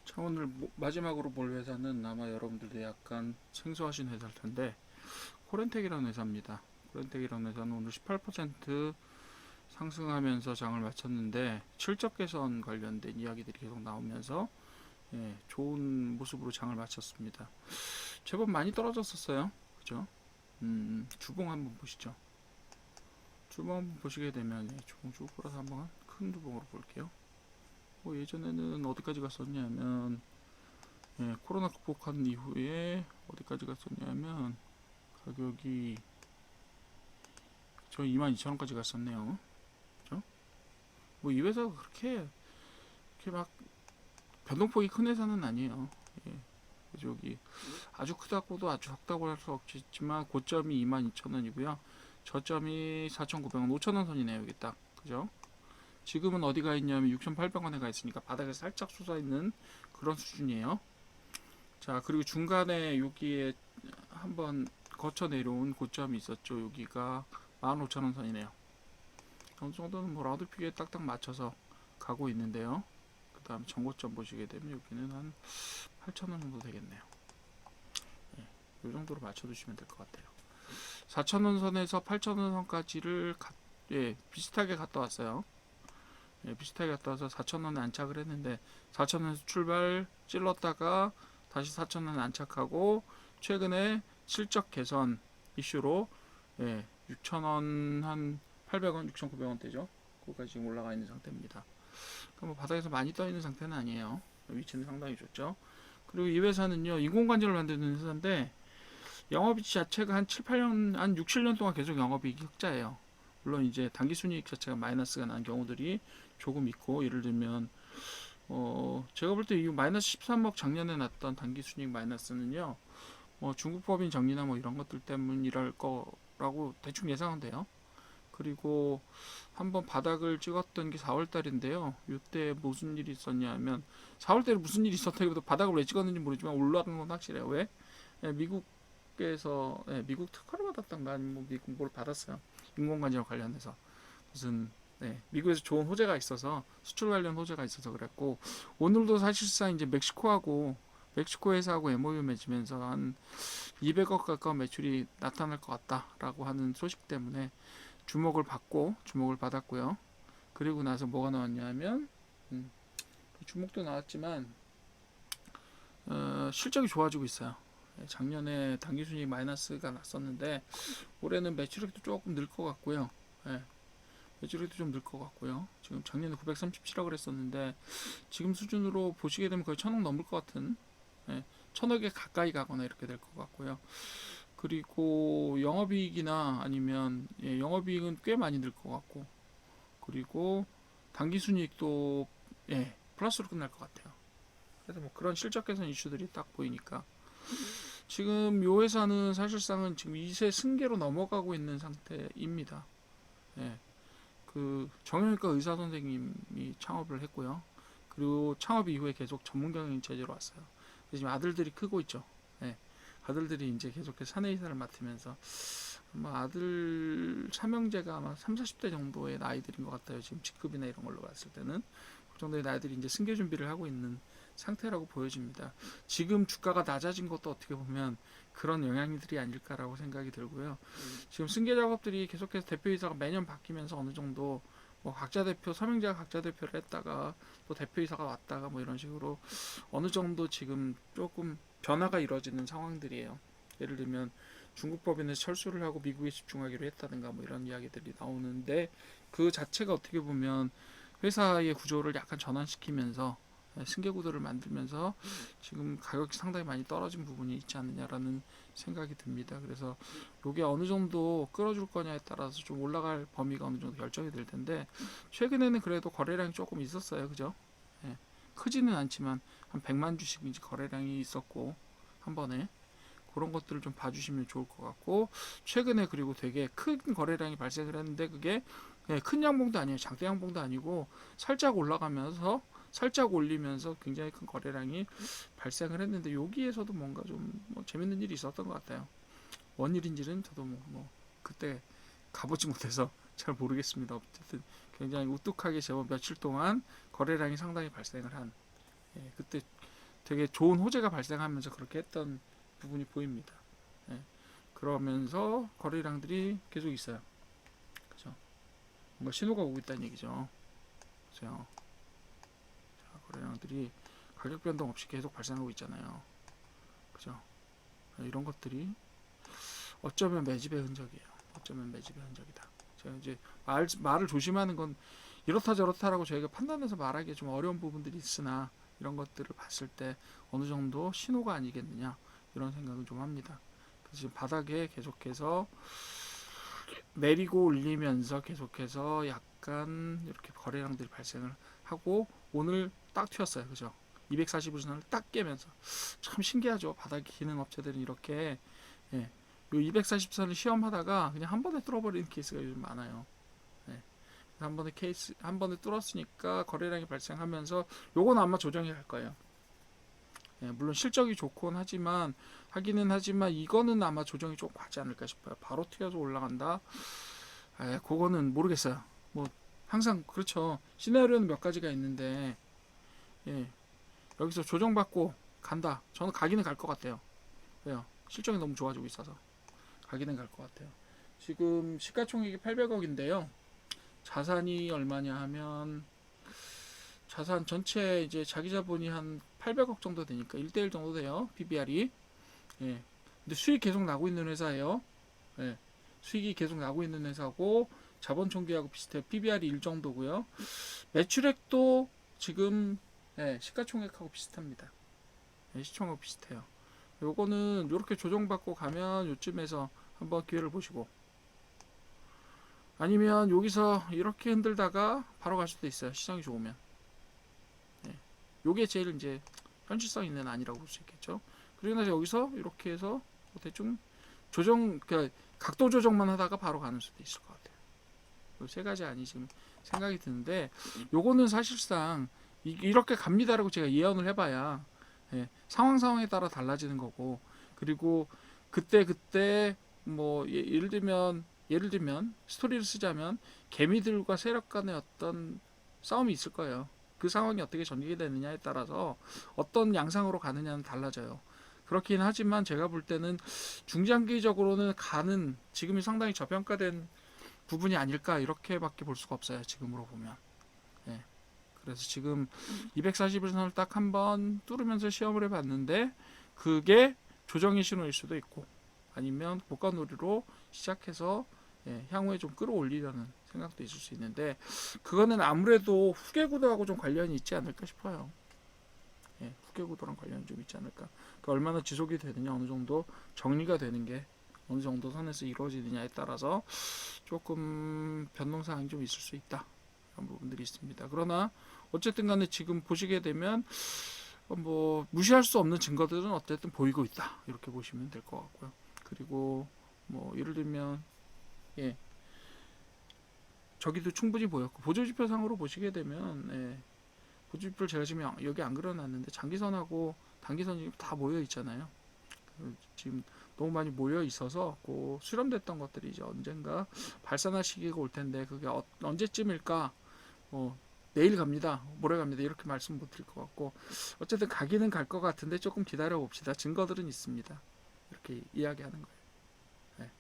자, 오늘 마지막으로 볼 회사는 아마 여러분들도 약간 생소하신 회사일 텐데 코렌텍이라는 회사입니다. 코렌텍이라는 회사는 오늘 18% 상승하면서 장을 마쳤는데 실적 개선 관련된 이야기들이 계속 나오면서 좋은 모습으로 장을 마쳤습니다. 제법 많이 떨어졌었어요. 그죠? 주봉 한번 보시죠. 주봉 한번 보시게 되면 주봉 쭉 풀어서 한번 큰 주봉으로 볼게요. 예전에는 어디까지 갔었냐면 코로나 극복한 이후에 어디까지 갔었냐면 가격이 저 22,000원까지 갔었네요. 그죠? 이 회사가 그렇게 막 변동폭이 큰 회사는 아니에요. 예. 저기 아주 크다고도 아주 작다고 할 수 없지만 고점이 22,000원이고요. 저점이 4,900원, 5,000원 선이네요. 여기 딱. 그죠? 지금은 어디가 있냐면 6,800원에 가 있으니까 바닥에 살짝 솟아 있는 그런 수준이에요. 자, 그리고 중간에 여기에 한번 거쳐 내려온 고점이 있었죠. 여기가 15,000원 선이네요. 어느 정도는 라우드픽에 딱딱 맞춰서 가고 있는데요. 그 다음 전고점 보시게 되면 여기는 한 8,000원 정도 되겠네요. 이 정도로 맞춰두시면 될 것 같아요. 4,000원 선에서 8,000원 선까지를 비슷하게 갔다 왔어요. 비슷하게 갔다 와서 4,000원에 안착을 했는데 4,000원에서 출발 찔렀다가 다시 4,000원 안착하고 최근에 실적 개선 이슈로 6,000원 한 800원, 6,900원대죠. 거기까지 지금 올라가 있는 상태입니다. 그러니까 바닥에서 많이 떠 있는 상태는 아니에요. 위치는 상당히 좋죠. 그리고 이 회사는요, 인공관절을 만드는 회사인데 영업이익 자체가 한 7, 8년, 한 6, 7년 동안 계속 영업이익이 흑자예요. 물론 이제 당기순이익 자체가 마이너스가 난 경우들이 조금 있고, 예를 들면 제가 볼 때 이 마이너스 13억 작년에 났던 당기순이익 마이너스는요, 중국 법인 정리나 이런 것들 때문이랄 거라고 대충 예상은 돼요. 그리고 한번 바닥을 찍었던 게 4월달인데요. 이때 무슨 일이 있었냐면 4월달에 무슨 일이 있었다기보다 바닥을 왜 찍었는지 모르지만 올라간 건 확실해요. 왜? 미국에서 미국 특허를 받았던가 아니면 미국 뭘 받았어요. 인공관절 관련해서 무슨 미국에서 좋은 호재가 있어서 수출 관련 호재가 있어서 그랬고 오늘도 사실상 이제 멕시코 회사하고 MOU 맺으면서 한 200억 가까운 매출이 나타날 것 같다라고 하는 소식 때문에 주목을 받았고요. 그리고 나서 뭐가 나왔냐면 주목도 나왔지만 실적이 좋아지고 있어요. 작년에 당기순이익 마이너스가 났었는데 올해는 매출액도 조금 늘 것 같고요. 매출액도 좀 늘 것 같고요. 지금 작년에 937억을 했었는데 지금 수준으로 보시게 되면 거의 1,000억 넘을 것 같은 1,000억에 가까이 가거나 이렇게 될 것 같고요. 그리고 영업이익이나 아니면 영업이익은 꽤 많이 늘 것 같고 그리고 당기순이익도 플러스로 끝날 것 같아요. 그래서 그런 실적 개선 이슈들이 딱 보이니까 지금 요 회사는 사실상은 지금 2세 승계로 넘어가고 있는 상태입니다. 그 정형외과 의사 선생님이 창업을 했고요. 그리고 창업 이후에 계속 전문 경영 체제로 왔어요. 지금 아들들이 크고 있죠. 아들들이 이제 계속해서 사내이사를 맡으면서 아마 아들 삼형제가 아마 3, 40대 정도의 나이들인 것 같아요. 지금 직급이나 이런 걸로 봤을 때는 그 정도의 나이들이 이제 승계 준비를 하고 있는 상태라고 보여집니다. 지금 주가가 낮아진 것도 어떻게 보면 그런 영향들이 아닐까라고 생각이 들고요. 지금 승계 작업들이 계속해서 대표이사가 매년 바뀌면서 어느 정도 각자 대표, 삼형제가 각자 대표를 했다가 또 대표이사가 왔다가 이런 식으로 어느 정도 지금 조금 변화가 이루어지는 상황들이에요. 예를 들면 중국 법인에서 철수를 하고 미국에 집중하기로 했다든가 이런 이야기들이 나오는데 그 자체가 어떻게 보면 회사의 구조를 약간 전환시키면서 승계 구도를 만들면서 지금 가격이 상당히 많이 떨어진 부분이 있지 않느냐라는 생각이 듭니다. 그래서 이게 어느 정도 끌어줄 거냐에 따라서 좀 올라갈 범위가 어느 정도 결정이 될 텐데 최근에는 그래도 거래량이 조금 있었어요. 그죠? 크지는 않지만 한 100만 주씩 이제 거래량이 있었고 한 번에 그런 것들을 좀 봐주시면 좋을 것 같고 최근에 그리고 되게 큰 거래량이 발생을 했는데 그게 큰 양봉도 아니에요. 장대 양봉도 아니고 살짝 올라가면서 살짝 올리면서 굉장히 큰 거래량이 발생을 했는데 여기에서도 뭔가 좀 재밌는 일이 있었던 것 같아요. 뭔 일인지는 저도 그때 가보지 못해서 잘 모르겠습니다. 어쨌든 굉장히 우뚝하게 제법 며칠 동안 거래량이 상당히 발생을 한 그때 되게 좋은 호재가 발생하면서 그렇게 했던 부분이 보입니다. 예. 그러면서 거래량들이 계속 있어요. 그죠? 뭔가 신호가 오고 있다는 얘기죠. 그죠? 자, 거래량들이 가격 변동 없이 계속 발생하고 있잖아요. 그죠? 이런 것들이 어쩌면 매집의 흔적이에요. 어쩌면 매집의 흔적이다. 제가 이제 말을 조심하는 건 이렇다 저렇다라고 저희가 판단해서 말하기 좀 어려운 부분들이 있으나 이런 것들을 봤을 때 어느 정도 신호가 아니겠느냐 이런 생각을 좀 합니다. 그래서 지금 바닥에 계속해서 내리고 올리면서 계속해서 약간 이렇게 거래량들이 발생을 하고 오늘 딱 튀었어요. 그죠? 240일선을 딱 깨면서 참 신기하죠. 바닥에 기능 업체들은 이렇게 예, 요 240선을 시험하다가 그냥 한 번에 뚫어버리는 케이스가 요즘 많아요. 예, 한 번에 뚫었으니까 거래량이 발생하면서 요건 아마 조정이 갈 거예요. 예, 물론 실적이 좋곤 하지만 하기는 하지만 이거는 아마 조정이 좀 가지 않을까 싶어요. 바로 튀어서 올라간다. 그거는 모르겠어요. 뭐 항상 그렇죠. 시나리오는 몇 가지가 있는데 예, 여기서 조정받고 간다. 저는 가기는 갈 것 같아요. 왜요? 실적이 너무 좋아지고 있어서 가기는 갈 것 같아요. 지금 시가총액이 800억인데요. 자산이 얼마냐 하면 자산 전체 이제 자기 자본이 한 800억 정도 되니까 1대1 정도 돼요. PBR이. 예. 근데 수익 계속 나고 있는 회사예요. 예. 수익이 계속 나고 있는 회사고 자본 총계하고 비슷해요. PBR이 1 정도고요. 매출액도 지금 예, 시가총액하고 비슷합니다. 예, 시총하고 비슷해요. 요거는 이렇게 조정받고 가면 요쯤에서 한번 기회를 보시고 아니면 여기서 이렇게 흔들다가 바로 갈 수도 있어요. 시장이 좋으면. 예. 요게 제일 이제 현실성 있는 안이라고 볼 수 있겠죠. 그리고 나서 여기서 이렇게 해서 대충 조정, 그러니까 각도 조정만 하다가 바로 가는 수도 있을 것 같아요. 요 세 가지 안이 지금 생각이 드는데 요거는 사실상 이렇게 갑니다라고 제가 예언을 해봐야 예, 상황에 따라 달라지는 거고 그리고 그때 뭐 예를 들면 스토리를 쓰자면 개미들과 세력 간의 어떤 싸움이 있을 거예요. 그 상황이 어떻게 전개가 되느냐에 따라서 어떤 양상으로 가느냐는 달라져요. 그렇긴 하지만 제가 볼 때는 중장기적으로는 가는 지금이 상당히 저평가된 부분이 아닐까 이렇게밖에 볼 수가 없어요. 지금으로 보면. 예. 그래서 지금 241선을 딱 한번 뚫으면서 시험을 해봤는데 그게 조정의 신호일 수도 있고 아니면 고가놀이로 시작해서 예, 향후에 좀 끌어올리려는 생각도 있을 수 있는데 그거는 아무래도 후계구도하고 좀 관련이 있지 않을까 싶어요. 예, 후계구도랑 관련이 좀 있지 않을까. 그러니까 얼마나 지속이 되느냐 어느 정도 정리가 되는 게 어느 정도 선에서 이루어지느냐에 따라서 조금 변동사항이 좀 있을 수 있다. 그런 부분들이 있습니다. 그러나 어쨌든 간에 지금 보시게 되면 뭐 무시할 수 없는 증거들은 어쨌든 보이고 있다. 이렇게 보시면 될 것 같고요. 그리고 뭐 예를 들면 예, 저기도 충분히 보였고 보조지표상으로 보시게 되면 예, 보조지표를 제가 지금 여기 안 그려놨는데 장기선하고 단기선이 다 모여 있잖아요. 지금 너무 많이 모여 있어서 수렴됐던 것들이 이제 언젠가 발산할 시기가 올 텐데 그게 언제쯤일까? 내일 갑니다, 모레 갑니다 이렇게 말씀 못 드릴 것 같고 어쨌든 가기는 갈 것 같은데 조금 기다려 봅시다. 증거들은 있습니다. 이렇게 이야기하는 거예요. 네.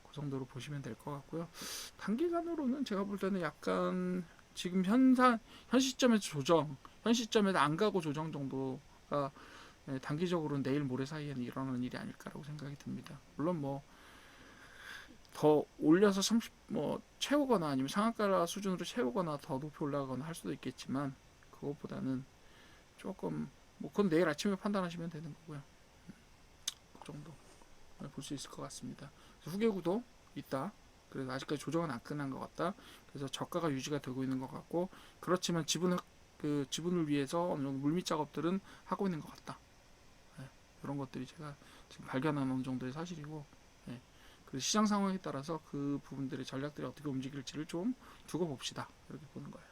그 정도로 보시면 될 것 같고요. 단기간으로는 제가 볼 때는 약간 지금 현 시점에서 조정, 현 시점에서 안 가고 조정 정도가 단기적으로는 내일 모레 사이에는 일어나는 일이 아닐까라고 생각이 듭니다. 물론 뭐 더 올려서 30 채우거나 아니면 상한가 수준으로 채우거나 더 높이 올라가거나 할 수도 있겠지만 그것보다는 조금 그건 내일 아침에 판단하시면 되는 거고요. 그 정도 볼 수 있을 것 같습니다. 후계구도 있다. 그래서 아직까지 조정은 안 끝난 것 같다. 그래서 저가가 유지가 되고 있는 것 같고 그렇지만 지분을 위해서 어느 정도 물밑 작업들은 하고 있는 것 같다. 이런 것들이 제가 지금 발견한 어느 정도의 사실이고 그래서 시장 상황에 따라서 그 부분들의 전략들이 어떻게 움직일지를 좀 두고 봅시다. 이렇게 보는 거예요.